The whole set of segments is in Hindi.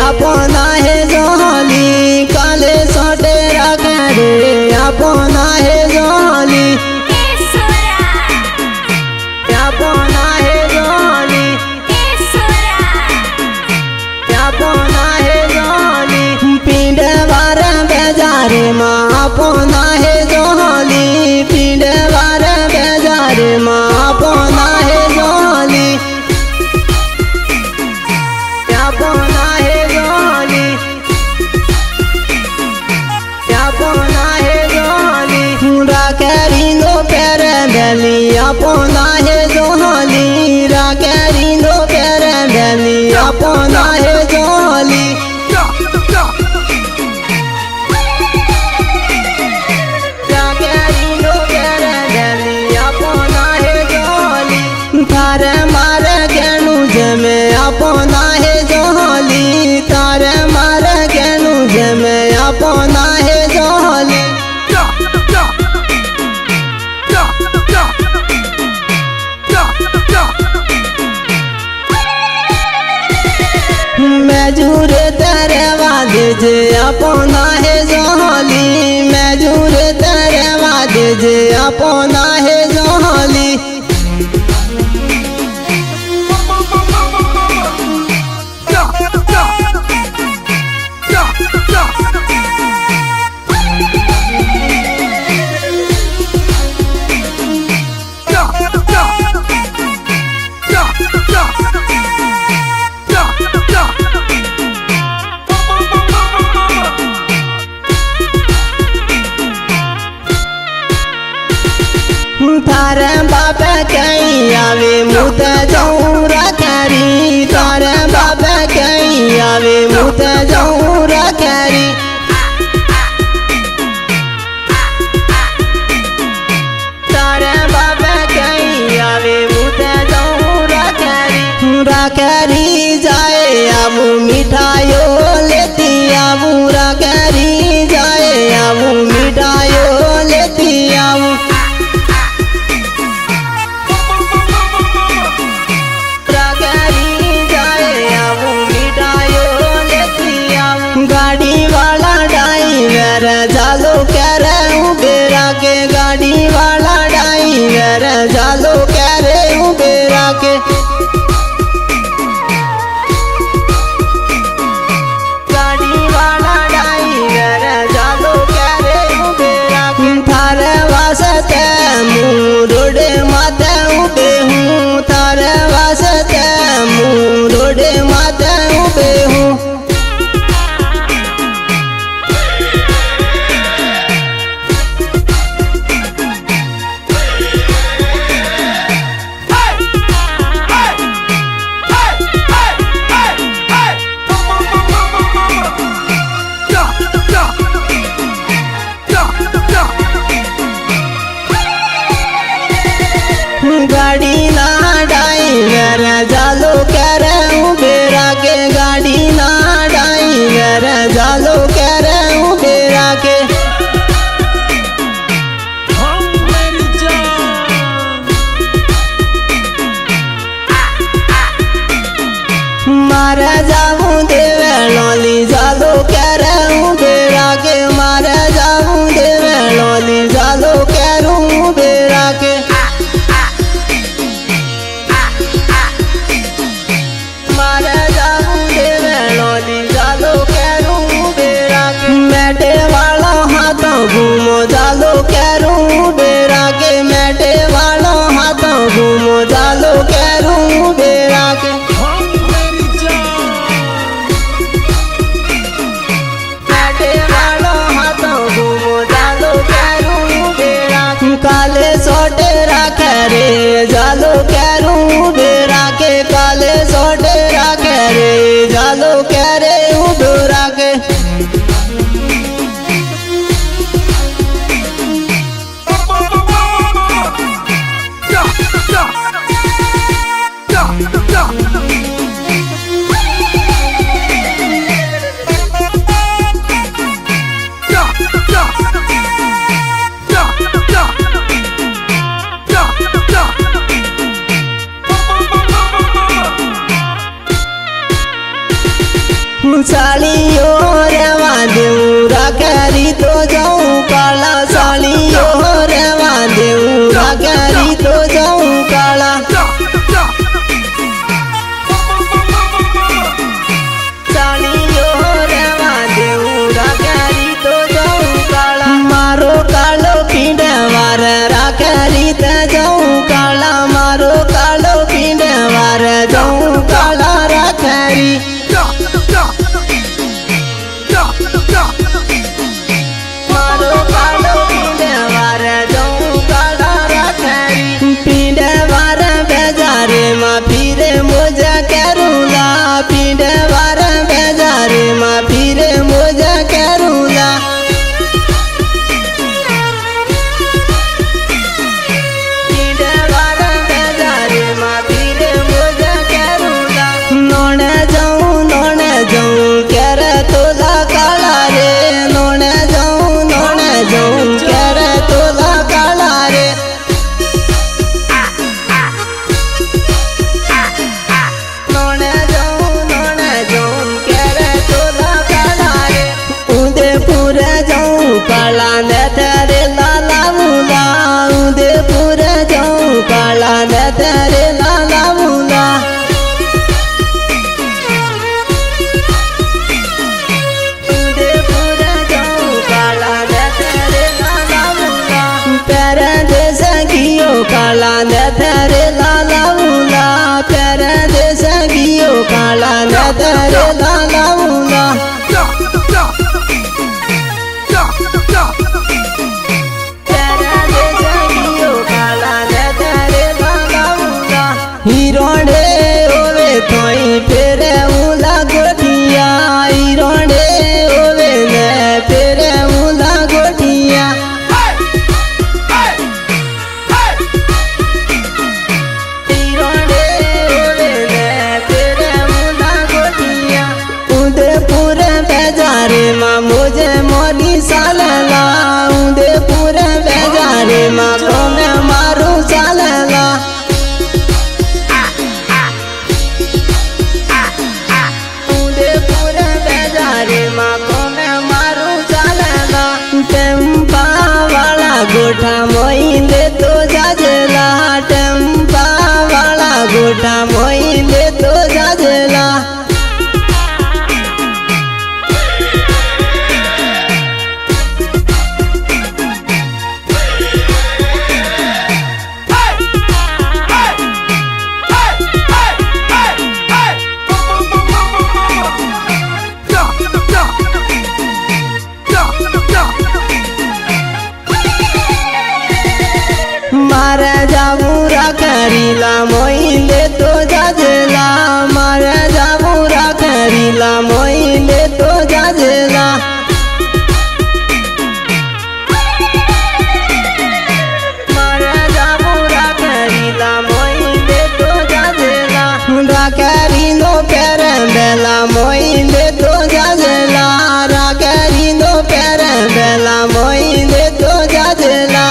अपना है जोली काले सोटे रखे रे अपना है जोली अपना है जोली अपना है जोली पिंड बार बेजारे माँ अपना है जोली पिंड बार बेजारे माँ अपना है जोली अपना है जोली अपना है जोली पूरा करीनो पैर बेली अपना है जोली रा करीनो पैर बेली अपना है जोली रा करीनो पैर बेली अपना है जोली थारे मारे गेनु जमे अपना है जोली तारे मारे गेनु जमे अपना है जोली मजूर तेरे वादे जे अपना है जोली मजूर तेरे वादे जे अपना है जोली थारे बाप कहीं आवे मुत जौरा करी तारे बाप कहीं आवे मुत जौरा करी तारे बाप कहीं आवे मुत जौरा करी पूरा करी जाए अब मिठाइयो लेती अब पूरा करी जाए अब मिठाइयो लेती अब गाड़ी वाला ड्राइवर जालो कह रहे हूँ बेरा के गाड़ी वाला ड्राइवर जालो कह रहे हूँ बेरा के गाड़ी वाला ड्राइवर जालो कह रहे हूँ बेरा के थारे वास्ते मुँह रोडे माते उबे हूँ थारे वास्ते मुँह रोडे माते उबे हूँ गाड़ी ना ड्राइवर जालो कह रहे हूँ बेरा के गाड़ी ना ड्राइवर जालो कह रहे हूँ बेरा के मारे जाऊँ देवे लौली जालो कह रहे हूँ बेरा के मारे जाऊँ देवे लौली जालो कह रहा हूँ बेरा के मारे जाऊँ देवे लौली जालो कह रहा हूँ बेरा साड़ियों रेवा देऊ राखरी तो जाऊं काला साड़ियों रेवा देऊ राखरी तो जाऊं काला साड़ियों रेवा देऊ राखरी तो जाऊं काला मारो कालो पींडे वार राखरी ते जाऊं काला मारो कालो पींडे वार जाऊं काला राखरी मारो कालो पींडे वार जाऊं काला राखरी पींडे वार बेजारे माँ फिरे मुझे करूला पींडे वार बेजारे माँ फिरे मुझे करूला पींडे वार बेजारे माँ फिरे मुझे करूला नोने जाऊं करे तोला काला रे नोने जाऊं करे तोला काला रे नोने जाऊं करे तोला काला रे उदयपुर जाऊं काला ने तेरे लाला मुला उदयपुर जाऊं काला ने तेरे लाला मुला काला ने तेरे लाला मुला तेरे देश गियो काला ने तेरे लाला मुला तेरे देश गियो काला ने तेरे लाला मुला हिरोड़े ओवे तोई फेरे मुला गोटिया हिरोड़े ओवे ने फेरे मुला गोटिया बेजारे माँ मुझे मोरी सालला उदयपुर बेजारे माँ को मैं मारू सालला उदयपुर बेजारे माँ को मैं मारू सालला टेम्पा वाला गोठा मोइंदे तो जाजला टेम्पा वाला गोठा मोइंदे तो जाजला मारे जाबू राखरीला मोइले तो जाजला मारे जाबू राखरीला मोइले तो जाजला मारे जाबू राखरीला मोइले तो जाजला राखरी नो पेरे बेला मोइले तो जाजला राखरी नो पेरे बेला मोइले तो जाजला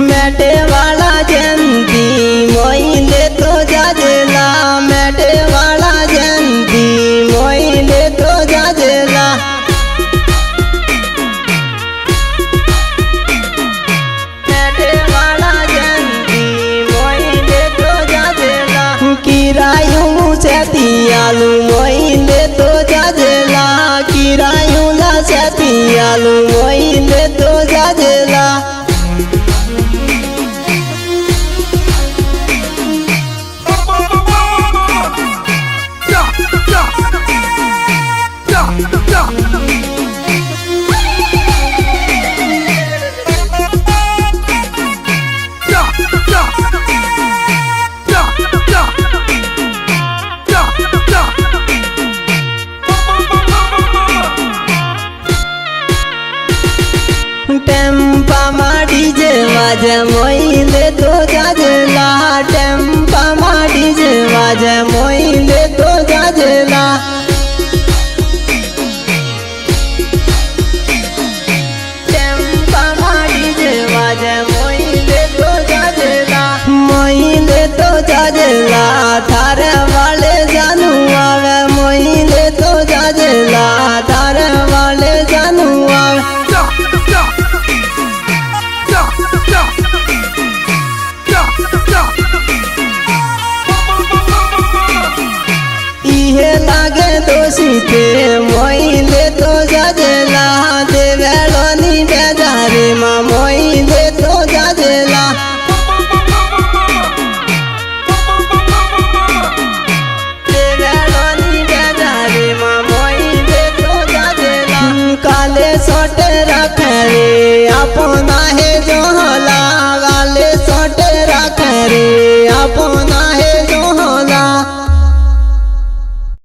मेटे वाला जंती मोइले तो जाजला मेटे वाला जंती मोइले तो जाजला मेटे वाला जंती मोइले तो जाजला किरायूं सेतियालू मोइले तो जाजला किरायूं ला सेतियालू मोइले तो जाजला टेम्पा मा डीजे वाजे मोइले तो जाजला टेम्पा मा डीजे वाजे मोइले तो जाजला टेम्पा मा डीजे वाजे सीते मोई ले तो जजला देवेलोनी बेजारे मामो